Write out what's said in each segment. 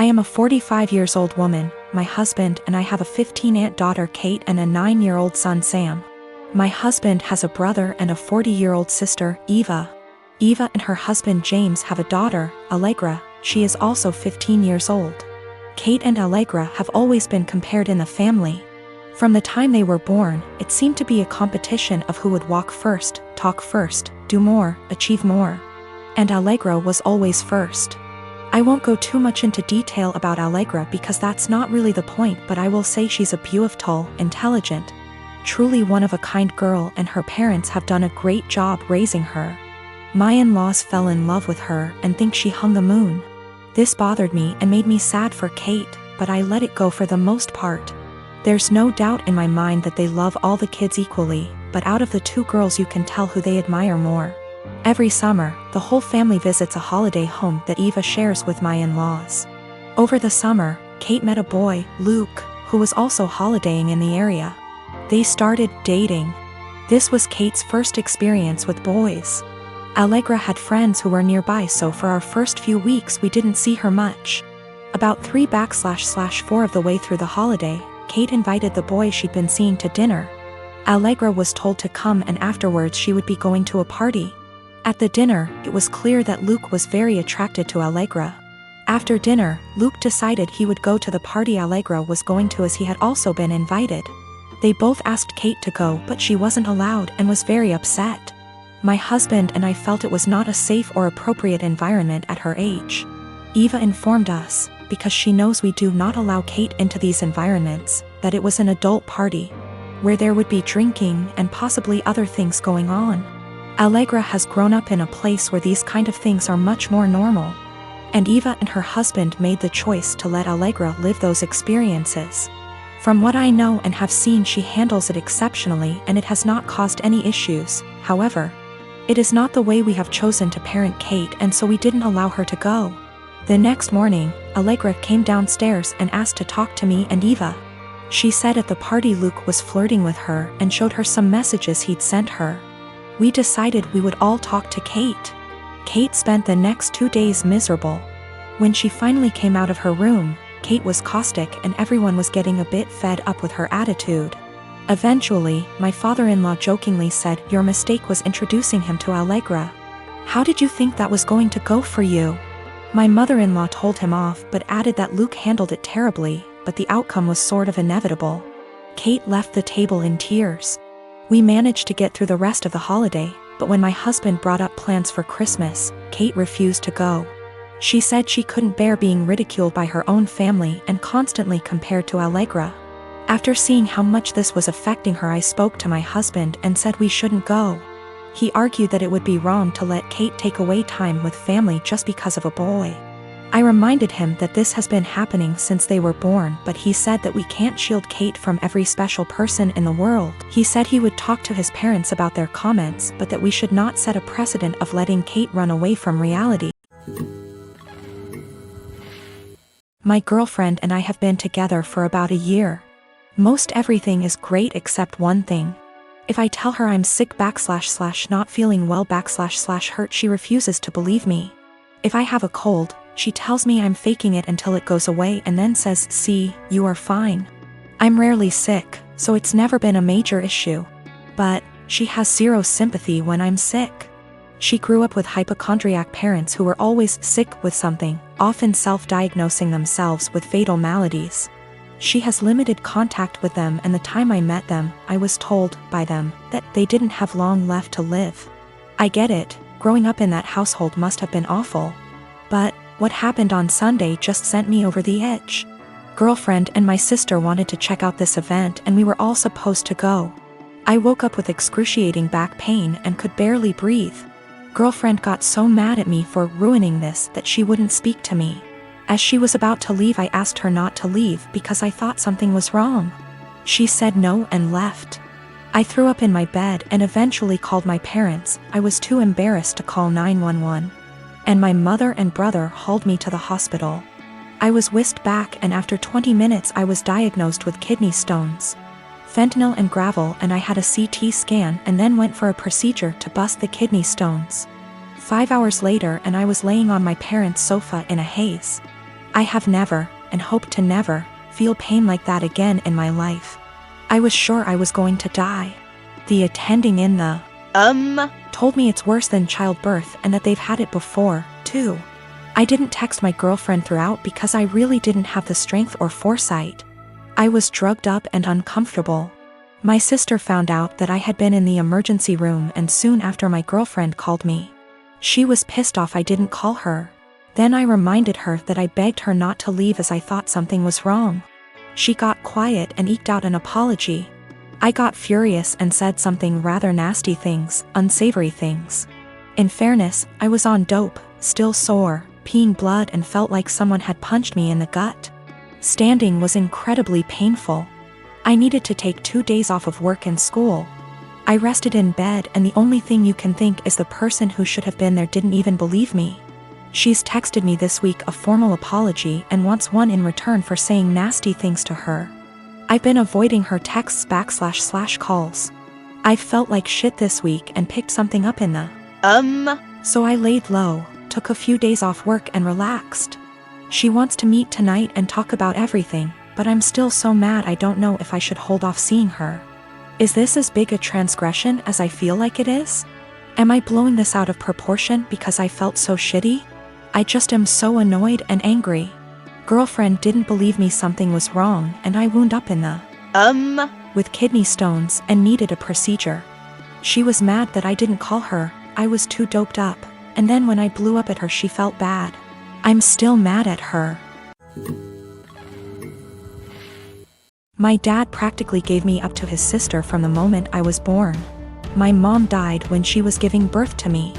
I am a 45 years old woman, my husband and I have a 15-aunt daughter Kate and a 9-year-old son Sam. My husband has a brother and a 40-year-old sister, Eva. Eva and her husband James have a daughter, Allegra. She is also 15 years old. Kate and Allegra have always been compared in the family. From the time they were born, it seemed to be a competition of who would walk first, talk first, do more, achieve more. And Allegra was always first. I won't go too much into detail about Allegra because that's not really the point, but I will say she's a beautiful, intelligent, truly one-of-a-kind girl, and her parents have done a great job raising her. My in-laws fell in love with her and think she hung the moon. This bothered me and made me sad for Kate, but I let it go for the most part. There's no doubt in my mind that they love all the kids equally, but out of the two girls you can tell who they admire more. Every summer, the whole family visits a holiday home that Eva shares with my in-laws. Over the summer, Kate met a boy, Luke, who was also holidaying in the area. They started dating. This was Kate's first experience with boys. Allegra had friends who were nearby, so for our first few weeks we didn't see her much. About 3/4 of the way through the holiday, Kate invited the boy she'd been seeing to dinner. Allegra was told to come, and afterwards she would be going to a party. At the dinner, it was clear that Luke was very attracted to Allegra. After dinner, Luke decided he would go to the party Allegra was going to as he had also been invited. They both asked Kate to go, but she wasn't allowed and was very upset. My husband and I felt it was not a safe or appropriate environment at her age. Eva informed us, because she knows we do not allow Kate into these environments, that it was an adult party, where there would be drinking and possibly other things going on. Allegra has grown up in a place where these kind of things are much more normal. And Eva and her husband made the choice to let Allegra live those experiences. From what I know and have seen, she handles it exceptionally and it has not caused any issues. However, it is not the way we have chosen to parent Kate, and so we didn't allow her to go. The next morning, Allegra came downstairs and asked to talk to me and Eva. She said at the party Luke was flirting with her and showed her some messages he'd sent her. We decided we would all talk to Kate. Kate spent the next 2 days miserable. When she finally came out of her room, Kate was caustic and everyone was getting a bit fed up with her attitude. Eventually, my father-in-law jokingly said, "Your mistake was introducing him to Allegra. How did you think that was going to go for you?" My mother-in-law told him off but added that Luke handled it terribly, but the outcome was sort of inevitable. Kate left the table in tears. We managed to get through the rest of the holiday, but when my husband brought up plans for Christmas, Kate refused to go. She said she couldn't bear being ridiculed by her own family and constantly compared to Allegra. After seeing how much this was affecting her, I spoke to my husband and said we shouldn't go. He argued that it would be wrong to let Kate take away time with family just because of a boy. I reminded him that this has been happening since they were born, but he said that we can't shield Kate from every special person in the world. He said he would talk to his parents about their comments, but that we should not set a precedent of letting Kate run away from reality. My girlfriend and I have been together for about a year. Most everything is great except one thing. If I tell her I'm sick / not feeling well / hurt, she refuses to believe me. If I have a cold, she tells me I'm faking it until it goes away and then says, "See, you are fine." I'm rarely sick, so it's never been a major issue. But she has zero sympathy when I'm sick. She grew up with hypochondriac parents who were always sick with something, often self-diagnosing themselves with fatal maladies. She has limited contact with them, and the time I met them, I was told by them that they didn't have long left to live. I get it, growing up in that household must have been awful. But what happened on Sunday just sent me over the edge. Girlfriend and my sister wanted to check out this event and we were all supposed to go. I woke up with excruciating back pain and could barely breathe. Girlfriend got so mad at me for ruining this that she wouldn't speak to me. As she was about to leave, I asked her not to leave because I thought something was wrong. She said no and left. I threw up in my bed and eventually called my parents. I was too embarrassed to call 911. And my mother and brother hauled me to the hospital. I was whisked back and after 20 minutes I was diagnosed with kidney stones. Fentanyl and gravel, and I had a CT scan and then went for a procedure to bust the kidney stones. 5 hours later and I was laying on my parents' sofa in a haze. I have never, and hope to never, feel pain like that again in my life. I was sure I was going to die. The attending in the told me it's worse than childbirth and that they've had it before, too. I didn't text my girlfriend throughout because I really didn't have the strength or foresight. I was drugged up and uncomfortable. My sister found out that I had been in the emergency room, and soon after my girlfriend called me. She was pissed off I didn't call her. Then I reminded her that I begged her not to leave as I thought something was wrong. She got quiet and eked out an apology. I got furious and said something rather nasty things, unsavory things. In fairness, I was on dope, still sore, peeing blood, and felt like someone had punched me in the gut. Standing was incredibly painful. I needed to take 2 days off of work and school. I rested in bed, and the only thing you can think is the person who should have been there didn't even believe me. She's texted me this week a formal apology and wants one in return for saying nasty things to her. I've been avoiding her texts / calls. I felt like shit this week and picked something up in the so I laid low, took a few days off work and relaxed. She wants to meet tonight and talk about everything, but I'm still so mad I don't know if I should hold off seeing her. Is this as big a transgression as I feel like it is? Am I blowing this out of proportion because I felt so shitty? I just am so annoyed and angry. Girlfriend didn't believe me something was wrong, and I wound up in the with kidney stones and needed a procedure. She was mad that I didn't call her. I was too doped up, and then when I blew up at her she felt bad. I'm still mad at her. My dad practically gave me up to his sister from the moment I was born. My mom died when she was giving birth to me.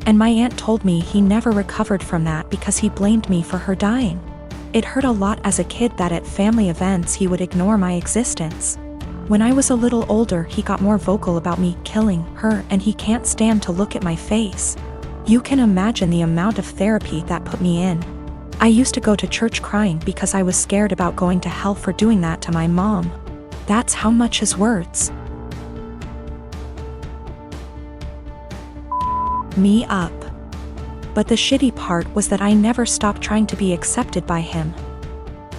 And my aunt told me he never recovered from that because he blamed me for her dying. It hurt a lot as a kid that at family events he would ignore my existence. When I was a little older he got more vocal about me killing her, and he can't stand to look at my face. You can imagine the amount of therapy that put me in. I used to go to church crying because I was scared about going to hell for doing that to my mom. That's how much his words me up. But the shitty part was that I never stopped trying to be accepted by him.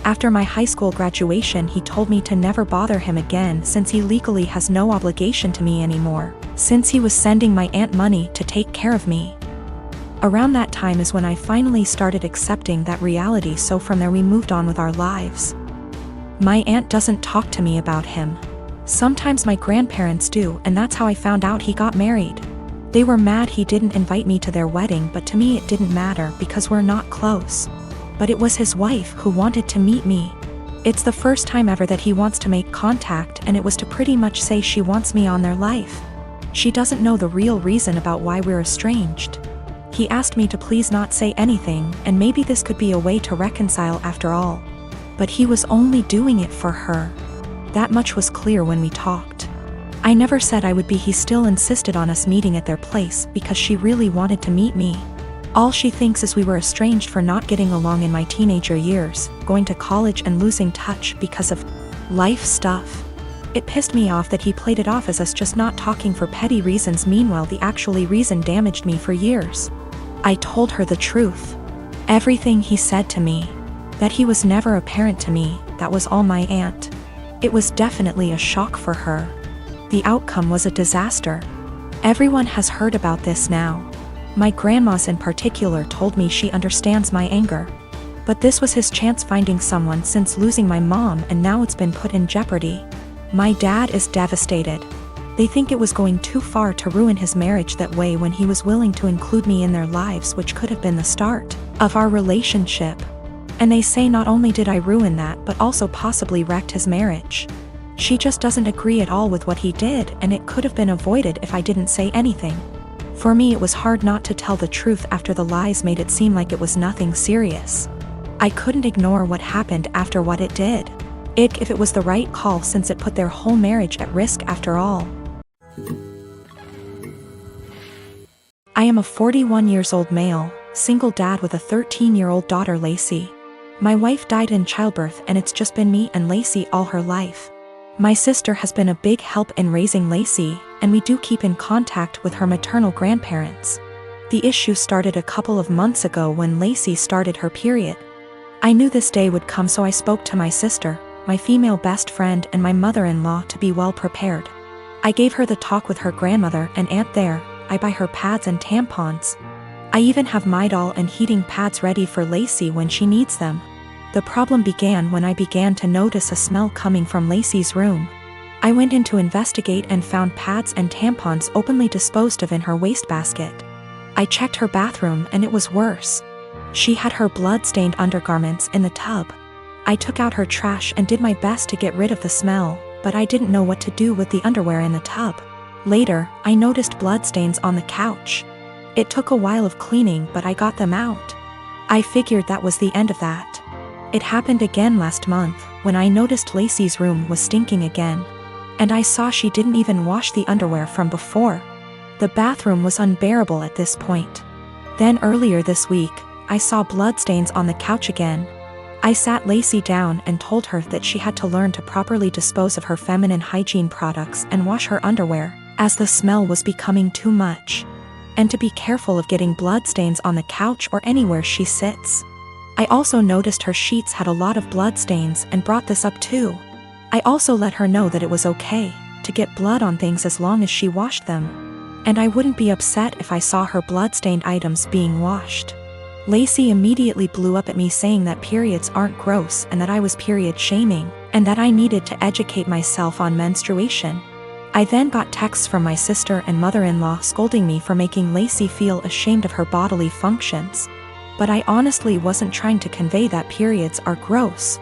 After my high school graduation he told me to never bother him again since he legally has no obligation to me anymore, since he was sending my aunt money to take care of me. Around that time is when I finally started accepting that reality, so from there we moved on with our lives. My aunt doesn't talk to me about him. Sometimes my grandparents do, and that's how I found out he got married. They were mad he didn't invite me to their wedding, but to me it didn't matter because we're not close. But it was his wife who wanted to meet me. It's the first time ever that he wants to make contact, and it was to pretty much say she wants me on their life. She doesn't know the real reason about why we're estranged. He asked me to please not say anything, and maybe this could be a way to reconcile after all. But he was only doing it for her. That much was clear when we talked. I never said I would be. He still insisted on us meeting at their place because she really wanted to meet me. All she thinks is we were estranged for not getting along in my teenager years, going to college and losing touch because of life stuff. It pissed me off that he played it off as us just not talking for petty reasons. Meanwhile, the actually reason damaged me for years. I told her the truth. Everything he said to me. That he was never a parent to me, that was all my aunt. It was definitely a shock for her. The outcome was a disaster. Everyone has heard about this now. My grandmas in particular told me she understands my anger. But this was his chance finding someone since losing my mom, and now it's been put in jeopardy. My dad is devastated. They think it was going too far to ruin his marriage that way when he was willing to include me in their lives, which could have been the start of our relationship. And they say not only did I ruin that, but also possibly wrecked his marriage. She just doesn't agree at all with what he did, and it could have been avoided if I didn't say anything. For me, it was hard not to tell the truth after the lies made it seem like it was nothing serious. I couldn't ignore what happened after what it did. If it was the right call, since it put their whole marriage at risk after all. I am a 41 years old male, single dad with a 13-year-old daughter, Lacey. My wife died in childbirth, and it's just been me and Lacey all her life. My sister has been a big help in raising Lacey, and we do keep in contact with her maternal grandparents. The issue started a couple of months ago when Lacey started her period. I knew this day would come, so I spoke to my sister, my female best friend, and my mother-in-law to be well prepared. I gave her the talk with her grandmother and aunt there. I buy her pads and tampons. I even have Midol and heating pads ready for Lacey when she needs them. The problem began when I began to notice a smell coming from Lacey's room. I went in to investigate and found pads and tampons openly disposed of in her wastebasket. I checked her bathroom and it was worse. She had her blood-stained undergarments in the tub. I took out her trash and did my best to get rid of the smell, but I didn't know what to do with the underwear in the tub. Later, I noticed bloodstains on the couch. It took a while of cleaning, but I got them out. I figured that was the end of that. It happened again last month, when I noticed Lacey's room was stinking again. And I saw she didn't even wash the underwear from before. The bathroom was unbearable at this point. Then earlier this week, I saw bloodstains on the couch again. I sat Lacey down and told her that she had to learn to properly dispose of her feminine hygiene products and wash her underwear, as the smell was becoming too much. And to be careful of getting bloodstains on the couch or anywhere she sits. I also noticed her sheets had a lot of bloodstains and brought this up too. I also let her know that it was okay to get blood on things as long as she washed them. And I wouldn't be upset if I saw her blood-stained items being washed. Lacey immediately blew up at me saying that periods aren't gross and that I was period shaming, and that I needed to educate myself on menstruation. I then got texts from my sister and mother-in-law scolding me for making Lacey feel ashamed of her bodily functions. But I honestly wasn't trying to convey that periods are gross.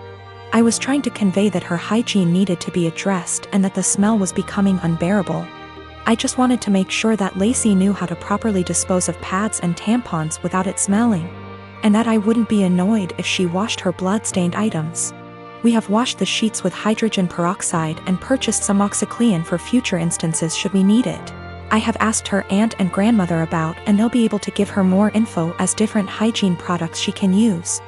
I was trying to convey that her hygiene needed to be addressed and that the smell was becoming unbearable. I just wanted to make sure that Lacey knew how to properly dispose of pads and tampons without it smelling, and that I wouldn't be annoyed if she washed her blood-stained items. We have washed the sheets with hydrogen peroxide and purchased some OxyClean for future instances should we need it. I have asked her aunt and grandmother about, and they'll be able to give her more info as different hygiene products she can use.